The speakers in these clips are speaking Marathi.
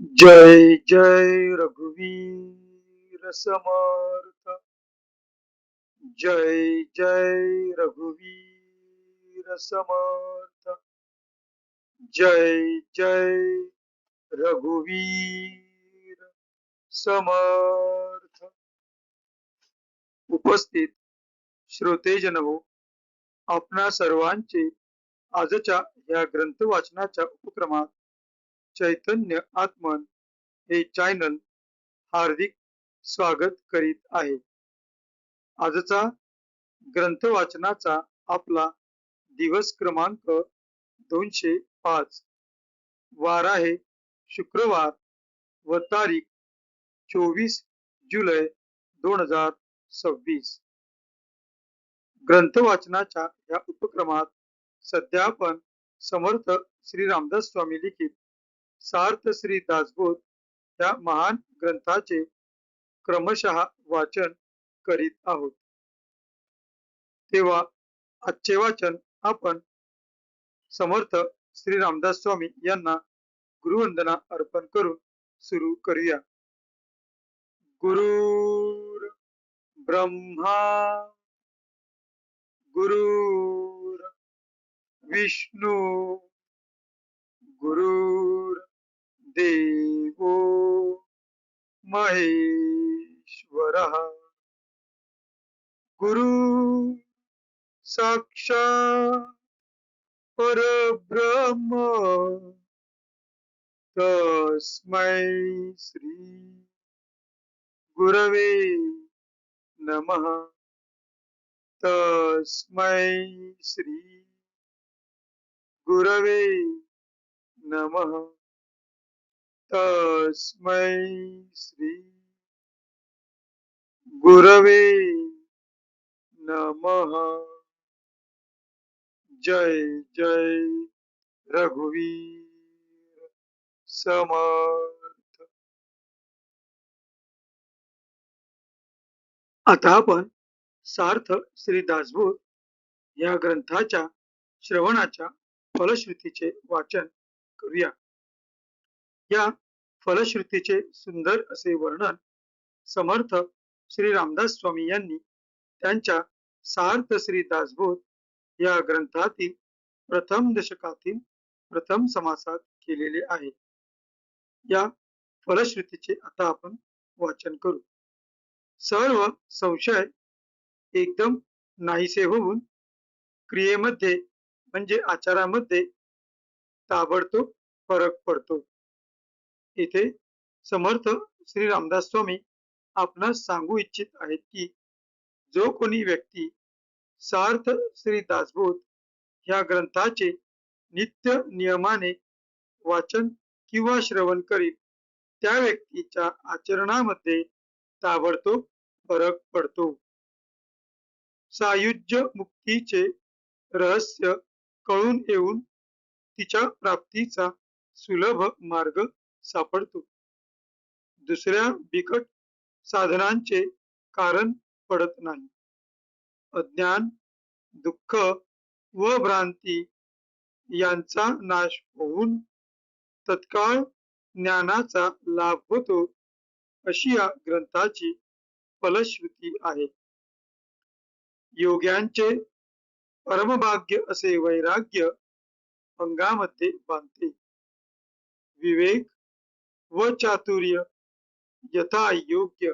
जय जय रघुवीर समर्थ। जय जय रघुवीर समर्थ। जय जय रघुवीर समर्थ। उपस्थित श्रोतेजन हो, आपणा सर्वांचे आजच्या या ग्रंथ वाचनाच्या उपक्रमात चैतन्य आत्मन हे चॅनल हार्दिक स्वागत करीत आहे। आजचा ग्रंथ वाचनाचा आपला दिवस क्रमांक 205, वार आहे शुक्रवार व तारीख 24 जुलै 2026। ग्रंथ वाचनाच्या या उपक्रमात सध्या आपण समर्थ श्री रामदास स्वामी लिखित सार्थ श्री दासबोध या महान ग्रंथाचे क्रमशः वाचन करीत आहोत। तेव्हा आजचे वाचन आपण समर्थ श्री रामदास स्वामी यांना गुरुवंदना अर्पण करून सुरू करूया। गुरुर ब्रह्मा गुरुर विष्णू गुरुर देवो महेश्वरः। गुरु साक्षात् परब्रह्म तस्मै श्री गुरवे नमः। तस्मै श्री गुरवे नमः। तस्मै श्री गुरवे नमः। जय जय रघुवीर समर्थ। आता आपण सार्थ श्री दासबोध या ग्रंथाच्या श्रवणाच्या फलश्रुतीचे वाचन करूया। या फलश्रुतीचे सुंदर असे वर्णन समर्थ श्री रामदास स्वामी यांनी त्यांच्या सार्थ श्री दासबोध या ग्रंथातील प्रथम दशकातील प्रथम समासात केलेले आहे। या फलश्रुतीचे आता आपण वाचन करू। सर्व संशय एकदम नाहीसे होऊन क्रियेमध्ये म्हणजे आचारामध्ये ताबडतोब फरक पडतो। इथे समर्थ श्री रामदास स्वामी आपणास सांगू इच्छित आहेत की जो कोणी व्यक्ती सार्थ श्री दासबोध या ग्रंथाचे नित्य नियमाने वाचन किंवा श्रवण करील त्या व्यक्तीच्या आचरणामध्ये ताबडतोब फरक पडतो। सायुज्य मुक्तीचे रहस्य कळून येऊन तिच्या प्राप्तीचा सुलभ मार्ग सापडतो। दुसऱ्या बिकट साधनांचे कारण पडत नाही। अज्ञान, दुःख व भ्रांती यांचा नाश होऊन तत्काळ ज्ञानाचा लाभ होतो, अशी या ग्रंथाची फलश्रुती आहे। योग्यांचे परमभाग्य असे वैराग्य अंगामध्ये बांधते। विवेक व चातुर्य यथा योग्य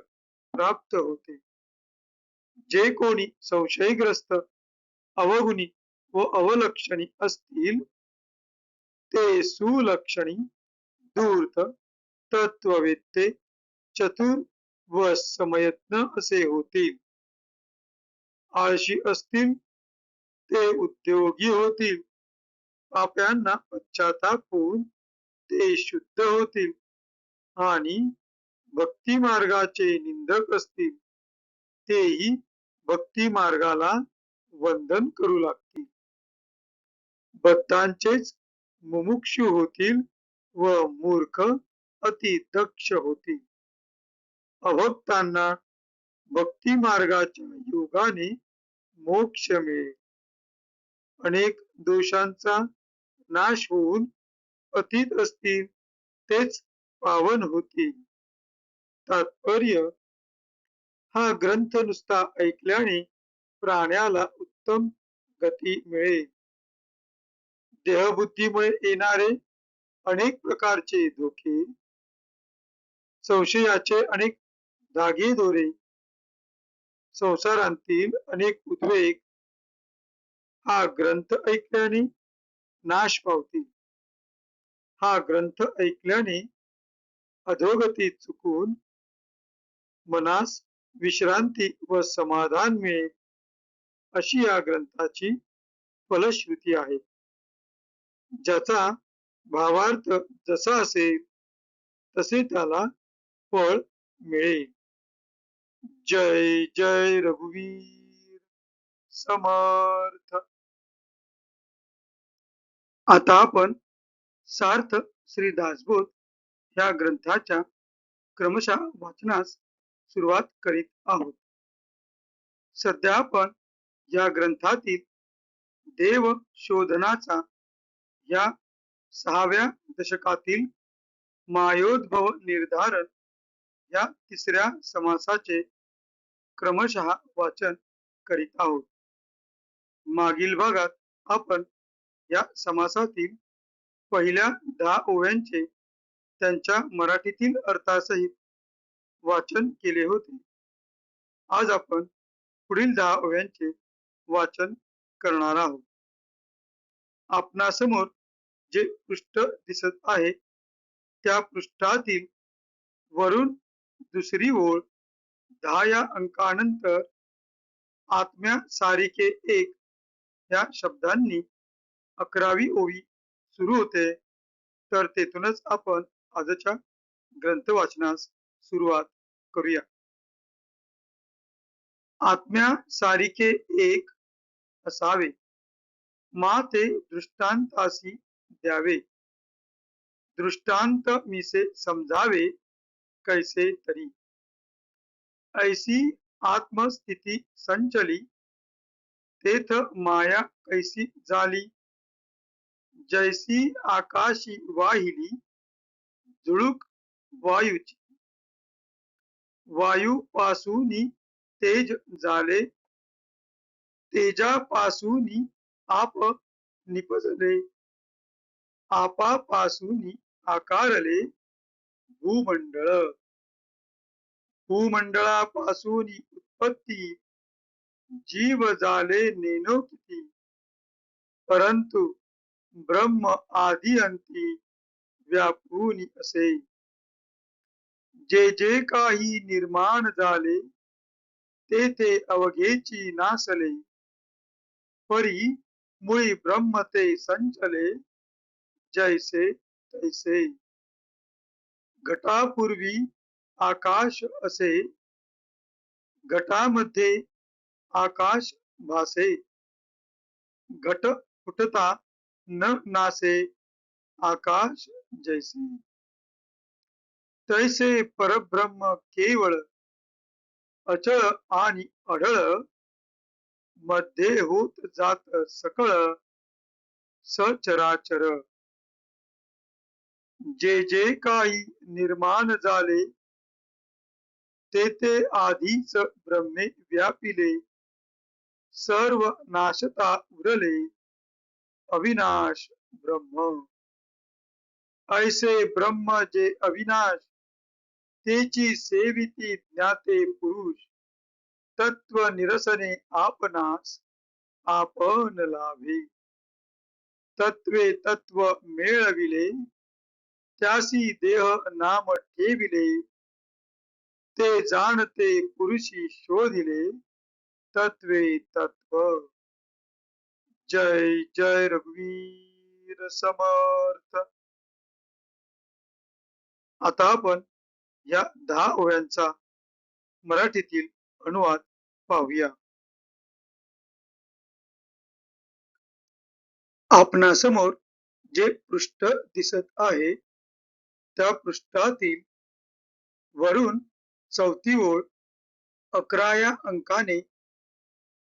प्राप्त होते। जे कोणी संशयग्रस्त, अवगुणी व अवलक्षणी असतील ते सुलक्षणी, धूर्त, तत्ववेत्ते, चतुर व समयत्न असे होतील। आळशी असतील ते उद्योगी होतील। पाप्यांना पश्चाताप होऊन ते शुद्ध होतील आणि भक्ती मार्गाचे निंदक असतील तेही भक्ती मार्गाला वंदन करू लागतील। बद्धांचेच मुमुक्षु होतील व मूर्ख अति दक्ष होतील। अभक्तांना भक्ती मार्गाच्या योगाने मोक्ष मिळेल। अनेक दोषांचा नाश होऊन पतित असतील तेच पावन होती. तात्पर्य: हा ग्रंथ नुसता ऐकल्याने प्राण्याला उत्तम गती मिळेल. देहबुद्धीमुळे येणारे अनेक प्रकारचे धोके, संशयाचे अनेक धागेदोरे, संसारांतील अनेक उद्वेग हा ग्रंथ ऐकल्याने नाश पावतील. हा ग्रंथ ऐकल्याने अधोगती चुकून मनास विश्रांती व समाधान मिळेल, अशी या ग्रंथाची फलश्रुती आहे. ज्याचा भावार्थ जसा असेल तसे त्याला फळ मिळेल. जय जय रघुवीर समर्थ. आता आपण सार्थ श्री दासबोध ह्या ग्रंथाच्या क्रमशः वाचनास सुरुवात करीत आहोत. सध्या आपण या ग्रंथातील देव शोधनाचा या 6व्या दशकातील मायोद्भव निर्धारण या 3ऱ्या समासाचे क्रमशः वाचन करीत आहोत. मागील भागात आपण या समासातील पहिल्या 10 ओव्यांचे त्यांच्या मराठीतील अर्थासहित वाचन केले होते. आज आपण पुढील 10 ओव्यांचे वाचन करणार आहोत. आपणासमोर जे पृष्ठ दिसत आहे त्या पृष्ठातील वरून दुसरी ओळ 10 या अंकानंतर आत्म्या सारिके एक या शब्दांनी 11वी ओवी सुरू होते. तर तेथूनच आपण आजच्या ग्रंथ वाचनास सुरुवात करूया. आत्म्या सारिके एक असावे, मा ते दृष्टांतासी द्यावे. दृष्टांत मिसे समजावे कैसे तरी. ऐसी आत्मस्थिती संचली, तेथ माया कैसी झाली. जैसी आकाशी वाहिली, झुळूक वायूची. वायूपासूनी तेज झाले, तेजापासूनी आप निपजले. आपापासूनी आकारले भूमंडळ. भूमंडळापासूनी उत्पत्ती, जीव झाले नेनो किती. परंतु ब्रह्म आदि अंती व्यापूनी असे. जे जे काही निर्माण झाले, ते ते अवघेची नासले. परी मुळी ब्रह्म ते संचले, जैसे तैसे. घटापूर्वी आकाश असे, घटामध्ये आकाश भासे. घट फुटता न नासे, आकाश जैसे. तैसे परब्रह्म केवळ अचळ आणि अढळ, मध्ये होत जात सकळ सचराचर. जे जे काही निर्माण झाले, ते ते आधीच ब्रह्मे व्यापिले. सर्व नाशता उरले, अविनाश ब्रह्म. ऐसे ब्रह्म जे अविनाश, तेची सेविती ज्ञाते पुरुष. तत्व निरसने आपणास आपण लाभे. तत्वे तत्व मेळविले, त्यासी देह नाम ठेविले. ते जाणते पुरुषी शोधिले, तत्वे तत्व. जय जय रघुवीर समर्थ. आता आपण या 10 ओव्यांचा मराठीतील अनुवाद पाहूया. आपणासमोर जे पृष्ठ दिसत आहे त्या पृष्ठातील वरून 4थी ओळ 11 या अंकाने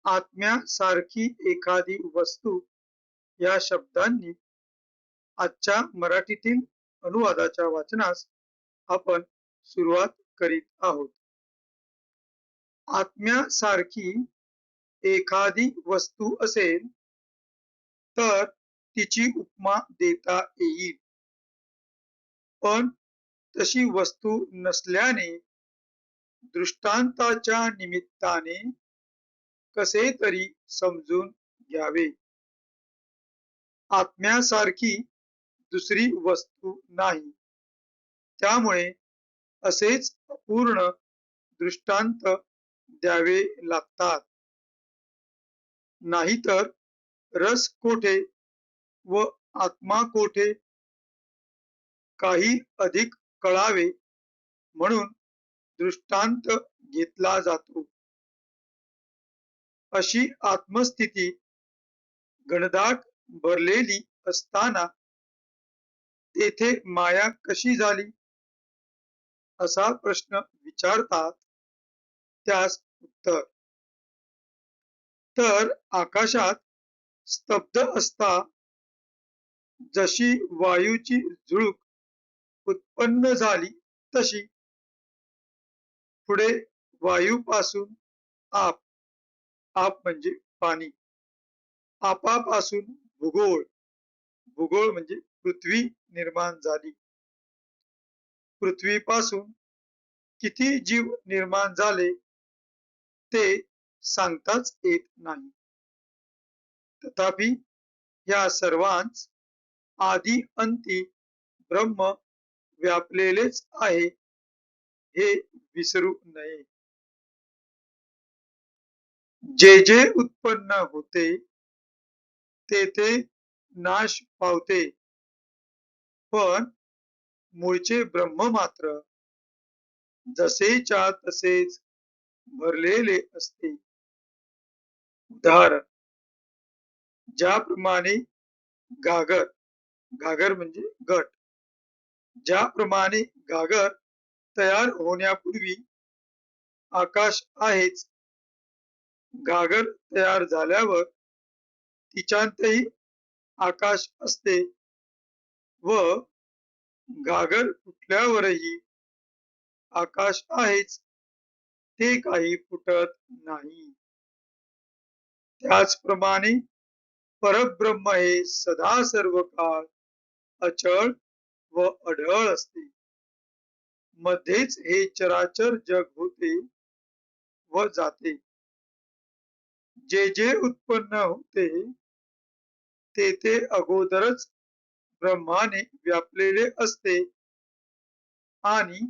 आत्म्यासारखी एखादी वस्तू या शब्दांनी आजच्या मराठीतील अनुवादाच्या वाचनास आपण सुरुवात करीत आहोत. आत्म्यासारखी एखादी वस्तू असेल तर तिची उपमा देता येईल, पण तशी वस्तू नसल्याने दृष्टांताच्या निमित्ताने कसे तरी समजून घ्यावे. आत्म्यासारखी दुसरी वस्तू नाही, त्यामुळे असेच अपूर्ण दृष्टांत द्यावे लागतात. नाहीतर रस कोठे व आत्मा कोठे काही अधिक कळावे म्हणून दृष्टांत घेतला जातो. अशी आत्मस्थिती घनदाट भरलेली असताना तेथे माया कशी झाली असा प्रश्न विचारतात. त्यास उत्तर, तर आकाशात स्तब्ध असता जशी वायूची झुळूक उत्पन्न झाली तशी पुढे वायूपासून आप, आप म्हणजे पाणी, आपापासून भूगोळ, भूगोळ म्हणजे पृथ्वी निर्माण झाली. पृथ्वीपासून किती जीव निर्माण झाले ते सांगताच येत नाही. तथापि या सर्वांच आदी अंती ब्रह्म व्यापलेलेच आहे हे विसरू नये. जे जे उत्पन्न होते ते ते नाश पावते, पण मूळचे ब्रह्म मात्र जसेच्या तसेच भरलेले असते. उदाहरण, ज्याप्रमाणे घागर, घागर म्हणजे घट, ज्याप्रमाणे घागर तयार होण्यापूर्वी आकाश आहेच, घागर तयार झाल्यावर तिच्यातही आकाश असते व घागर फुटल्यावरही आकाश आहेच, ते काही फुटत नाही. त्याचप्रमाणे परब्रह्म हे सदा सर्व काळ अचळ व अढळ असते. मध्येच हे चराचर जग होते व जाते. जे जे उत्पन्न होते ते ते अगोदरच ब्रह्माने व्यापलेले असते आणि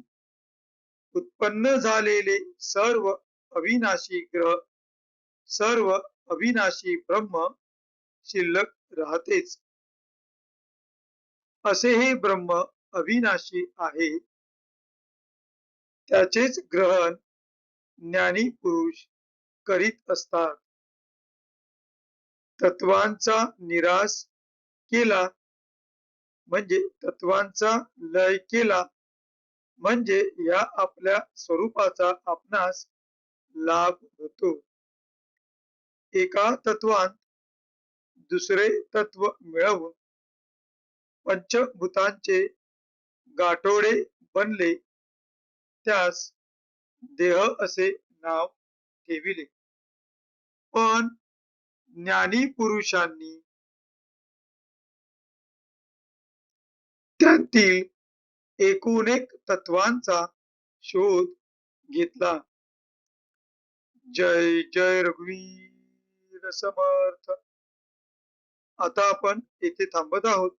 उत्पन्न झालेले सर्व अविनाशी ग्रह, सर्व अविनाशी ब्रह्म शिल्लक राहतेच. असे हे ब्रह्म अविनाशी आहे, त्याचेच ग्रहण ज्ञानी पुरुष करीत असतात. तत्वांचा निराश केला म्हणजे तत्वांचा लय केला म्हणजे या आपल्या स्वरूपाचा आपणास लाभ होतो. एका तत्वांत दुसरे तत्व मिळवून पंचभूतांचे गाठोडे बनले, त्यास देह असे नाव ठेविले. पण ज्ञानी पुरुषांनी त्यातील एकूण एक तत्वांचा शोध घेतला. जय जय रघुवीर समर्थ. आता आपण येथे थांबत आहोत.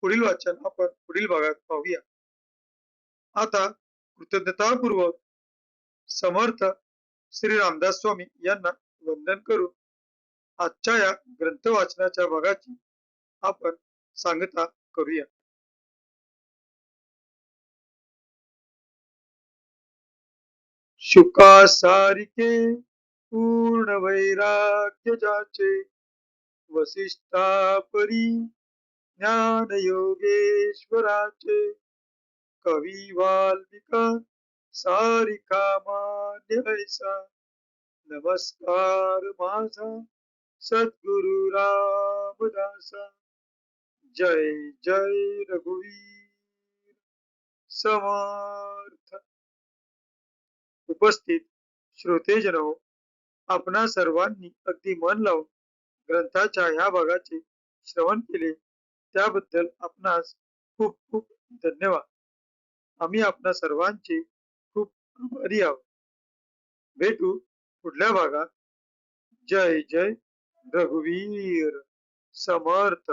पुढील वाचन आपण पुढील भागात पाहूया. आता कृतज्ञतापूर्वक समर्थ श्री रामदास स्वामी यांना वंदन करून आजच्या या ग्रंथ वाचनाच्या भागाची आपण सांगता करूया. शुकासारिके पूर्ण वैराग्य जाचे, वसिष्ठा परी ज्ञान योगेश्वराचे, कवी वाल्मिका सारिका मान्य ऐसा, नमस्कार माझा सद्गुरु रामदासा. जय जय रघुवीर समर्थ. उपस्थित श्रोतेजन हो, आपणा सर्वांनी अगदी मन लावून ग्रंथाच्या ह्या भागाचे श्रवण केले त्याबद्दल आपणास खूप खूप धन्यवाद. आम्ही आपणा सर्वांचे खूप आभारी आहोत. भेटू पुढल्या भागात. जय जय रघुवीर समर्थ.